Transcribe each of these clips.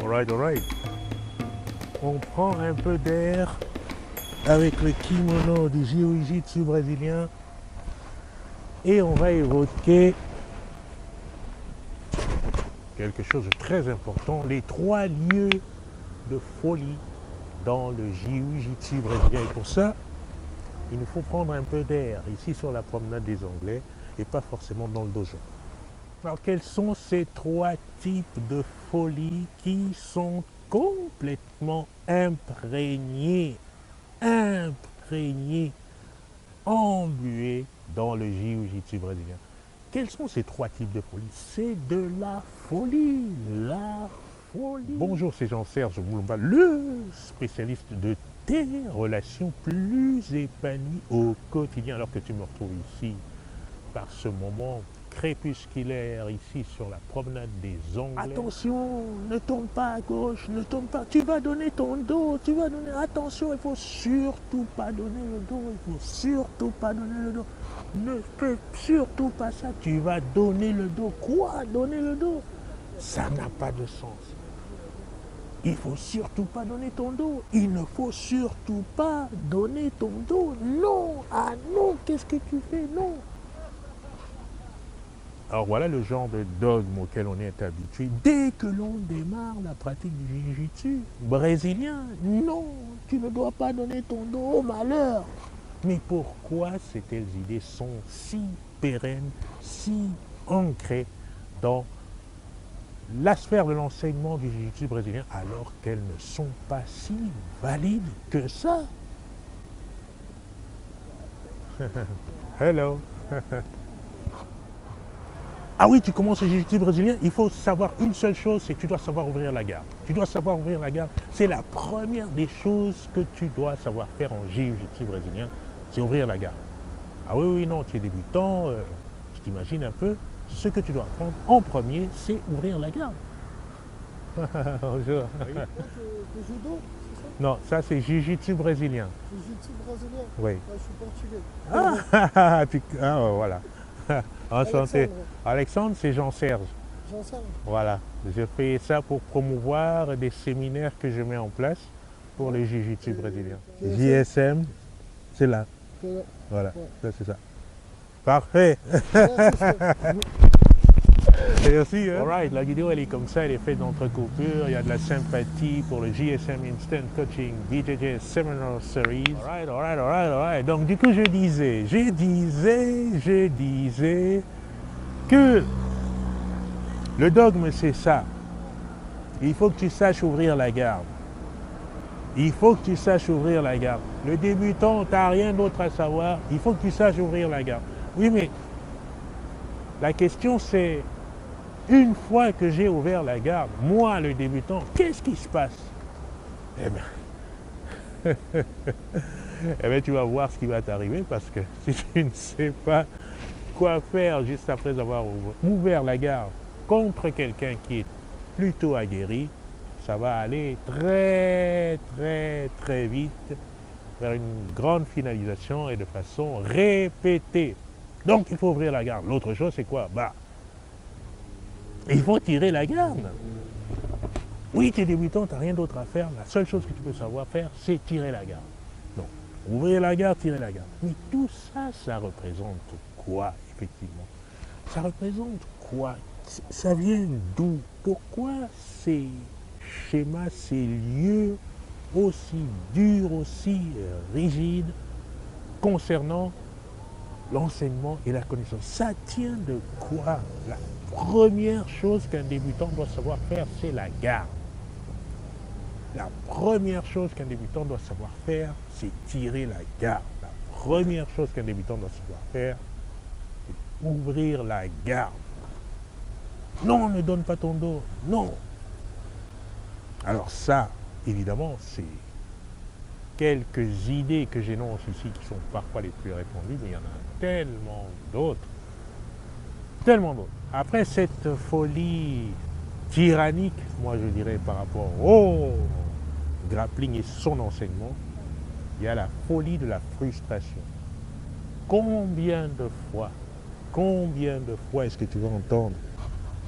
Alright, alright. On prend un peu d'air avec le kimono du jiu-jitsu brésilien et on va évoquer quelque chose de très important, les 3 lieux de folie dans le jiu-jitsu brésilien. Et pour ça, il nous faut prendre un peu d'air ici sur la promenade des Anglais et pas forcément dans le dojo. Alors quels sont ces 3 types de folie qui sont complètement imprégnés, embués dans le jiu-jitsu brésilien? Quels sont ces 3 types de folie? C'est de la folie, la folie. Bonjour, c'est Jean-Serge Moulomba, le spécialiste de tes relations plus épanouies au quotidien. Alors que tu me retrouves ici, par ce moment crépusculaire, ici sur la promenade des Anglais. Attention, ne tourne pas à gauche, ne tourne pas, tu vas donner ton dos, tu vas donner, attention, il ne faut surtout pas donner le dos, il ne faut surtout pas donner le dos. Ne fais surtout pas ça, tu vas donner le dos. Quoi, donner le dos? Ça n'a pas de sens. Il ne faut surtout pas donner ton dos. Il ne faut surtout pas donner ton dos. Non, ah non, qu'est-ce que tu fais? Non. Alors voilà le genre de dogme auquel on est habitué dès que l'on démarre la pratique du jiu-jitsu brésilien. Non, tu ne dois pas donner ton dos, au malheur. Mais pourquoi ces telles idées sont si pérennes, si ancrées dans la sphère de l'enseignement du jiu-jitsu brésilien alors qu'elles ne sont pas si valides que ça? Hello. Ah oui, tu commences le jiu-jitsu brésilien, il faut savoir une seule chose, c'est que tu dois savoir ouvrir la garde. Tu dois savoir ouvrir la garde. C'est la première des choses que tu dois savoir faire en jiu-jitsu brésilien, c'est ouvrir la garde. Ah oui, oui, non, tu es débutant, je t'imagine un peu. Ce que tu dois apprendre en premier, c'est ouvrir la garde. Bonjour. Le judo, c'est ça? Non, ça c'est jiu-jitsu brésilien. Jiu-jitsu brésilien? Oui. Ouais, je suis portugais. Voilà. Enchanté. Alexandre. Alexandre, c'est Jean-Serge. Jean-Serge. Voilà. Je fais ça pour promouvoir des séminaires que je mets en place pour les jiu-jitsu brésiliens. JSM, c'est là. Voilà, Ouais. ça c'est ça. Parfait. Et aussi, hein? Alright, la vidéo elle est comme ça, elle est faite d'entrecoupures, il y a de la sympathie pour le JSM Instant Coaching BJJ Seminar Series. Alright. Donc du coup je disais que le dogme c'est ça. Il faut que tu saches ouvrir la garde. Il faut que tu saches ouvrir la garde. Le débutant, tu n'as rien d'autre à savoir, il faut que tu saches ouvrir la garde. Oui, mais la question c'est, une fois que j'ai ouvert la garde, moi le débutant, qu'est-ce qui se passe? Eh bien, tu vas voir ce qui va t'arriver parce que si tu ne sais pas quoi faire juste après avoir ouvert la garde contre quelqu'un qui est plutôt aguerri, ça va aller très vite vers une grande finalisation et de façon répétée. Donc il faut ouvrir la garde. L'autre chose c'est quoi? Il faut tirer la garde. Oui, tu es débutant, tu n'as rien d'autre à faire. La seule chose que tu peux savoir faire, c'est tirer la garde. Donc, ouvrir la garde, tirer la garde. Mais tout ça, ça représente quoi, effectivement? Ça représente quoi? Ça vient d'où? Pourquoi ces schémas, ces lieux aussi durs, aussi rigides concernant l'enseignement et la connaissance? Ça tient de quoi? La première chose qu'un débutant doit savoir faire, c'est la garde. La première chose qu'un débutant doit savoir faire, c'est tirer la garde. La première chose qu'un débutant doit savoir faire, c'est ouvrir la garde. Non, ne donne pas ton dos. Non. Alors ça, évidemment, c'est quelques idées que j'énonce ici qui sont parfois les plus répandues, mais il y en a tellement d'autres. Tellement d'autres. Après cette folie tyrannique, moi je dirais par rapport au grappling et son enseignement, il y a la folie de la frustration. Combien de fois est-ce que tu vas entendre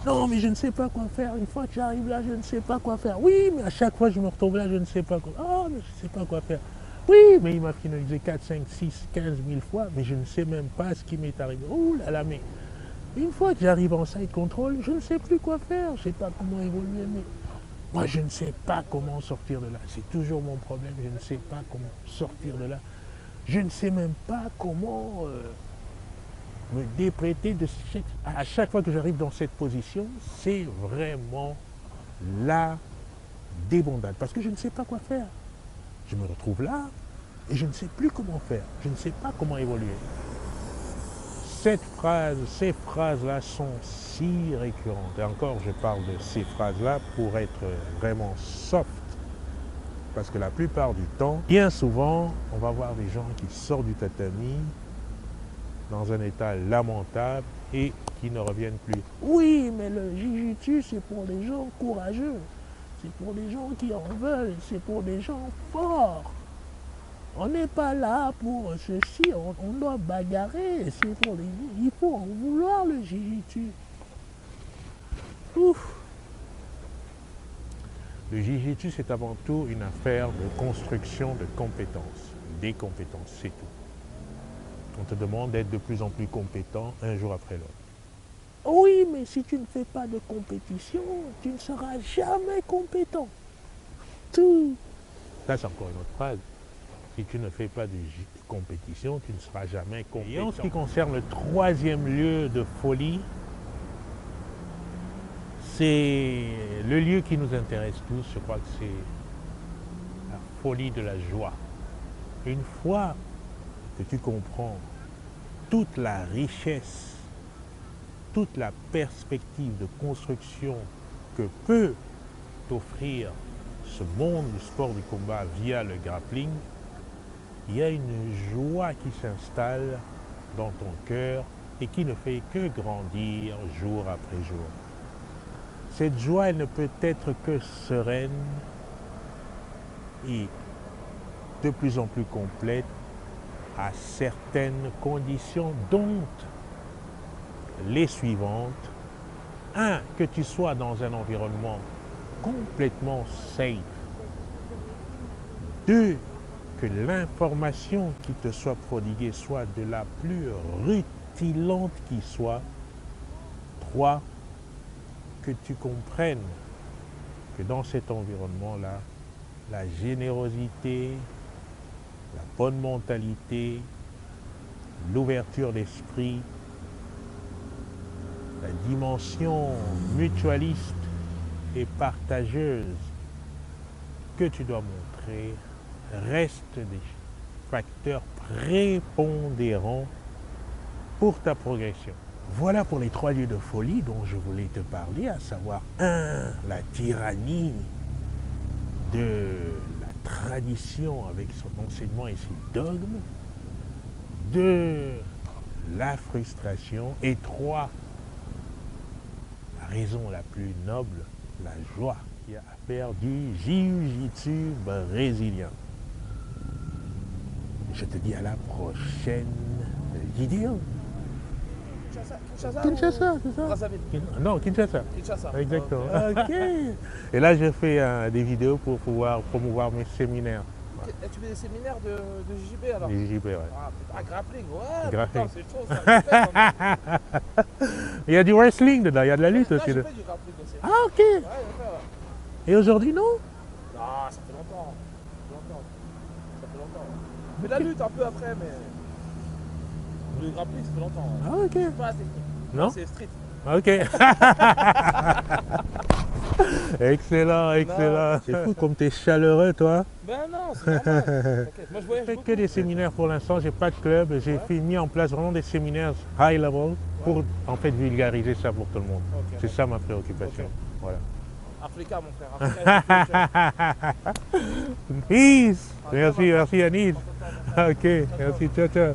Non, mais je ne sais pas quoi faire. Une fois que j'arrive là, je ne sais pas quoi faire. Oui, mais à chaque fois, je me retrouve là, je ne sais pas quoi. Ah, mais je ne sais pas quoi faire. Oui, mais il m'a finalisé 4, 5, 6, 15 000 fois, mais je ne sais même pas ce qui m'est arrivé. Oh là là, mais une fois que j'arrive en site control, je ne sais plus quoi faire. Je ne sais pas comment évoluer, mais moi, je ne sais pas comment sortir de là. C'est toujours mon problème. Je ne sais pas comment sortir de là. Je ne sais même pas comment me déprêter de cette... À chaque fois que j'arrive dans cette position, c'est vraiment la débandade. Parce que je ne sais pas quoi faire. Je me retrouve là et je ne sais plus comment faire. Je ne sais pas comment évoluer. Ces phrases-là sont si récurrentes. Et encore, je parle de ces phrases-là pour être vraiment soft. Parce que la plupart du temps, bien souvent, on va voir des gens qui sortent du tatami dans un état lamentable et qui ne reviennent plus. Oui, mais le Jiu-Jitsu, c'est pour les gens courageux. C'est pour les gens qui en veulent. C'est pour les gens forts. On n'est pas là pour ceci. On doit bagarrer. C'est pour les... Il faut en vouloir le Jiu-Jitsu. Ouf. Le Jiu-Jitsu, c'est avant tout une affaire de construction de compétences. Des compétences, c'est tout. On te demande d'être de plus en plus compétent un jour après l'autre. Oui, mais si tu ne fais pas de compétition, tu ne seras jamais compétent. Tout. Ça, c'est encore une autre phrase. Si tu ne fais pas de compétition, tu ne seras jamais compétent. Et en ce qui concerne le troisième lieu de folie, c'est le lieu qui nous intéresse tous. Je crois que c'est la folie de la joie. Une fois que tu comprends toute la richesse, toute la perspective de construction que peut t'offrir ce monde du sport du combat via le grappling, il y a une joie qui s'installe dans ton cœur et qui ne fait que grandir jour après jour. Cette joie, elle ne peut être que sereine et de plus en plus complète à certaines conditions, dont les suivantes. 1. Que tu sois dans un environnement complètement safe. 2. Que l'information qui te soit prodiguée soit de la plus rutilante qui soit. 3. Que tu comprennes que dans cet environnement-là, la générosité, la bonne mentalité, l'ouverture d'esprit, la dimension mutualiste et partageuse que tu dois montrer restent des facteurs prépondérants pour ta progression. Voilà pour les 3 lieux de folie dont je voulais te parler, à savoir 1. La tyrannie de la tradition avec son enseignement et ses dogmes. 2. La frustration. Et 3. La raison la plus noble, la joie, qui a à faire du Jiu-Jitsu brésilien. Je te dis à la prochaine vidéo. Kinshasa, c'est ça? Brazzaville. Non, Kinshasa. Kinshasa. Exactement. Ok. Et là, je fais des vidéos pour pouvoir promouvoir mes séminaires. Ok. Et tu fais des séminaires de JJB alors? Les JP, ouais. Ah, grappling, ouais. Grappling. Putain, c'est chaud ça. Il y a du wrestling dedans, il y a de la lutte Là, aussi. j'ai fait du grappling aussi. Ah, ok. Ouais, j'ai fait, ouais. Et aujourd'hui, non? Non, ça fait longtemps. Ça fait longtemps. Je fais de la lutte un peu après, mais. Le grappling, ça fait longtemps. Ouais. Ah, ok. C'est pas la technique. Non? C'est street. Ok. Excellent, excellent. C'est fou comme tu es chaleureux, toi. Ben non, c'est normal. T'inquiète. Moi, je Je voyage fais beaucoup. que des séminaires pour l'instant, j'ai pas de club. J'ai mis en place vraiment des séminaires high level pour en fait vulgariser ça pour tout le monde. Ok. C'est ça ma préoccupation. Ok. Voilà. Africa, mon frère. Africa, Peace. Merci, merci Anis. Ok, merci, ciao, ciao.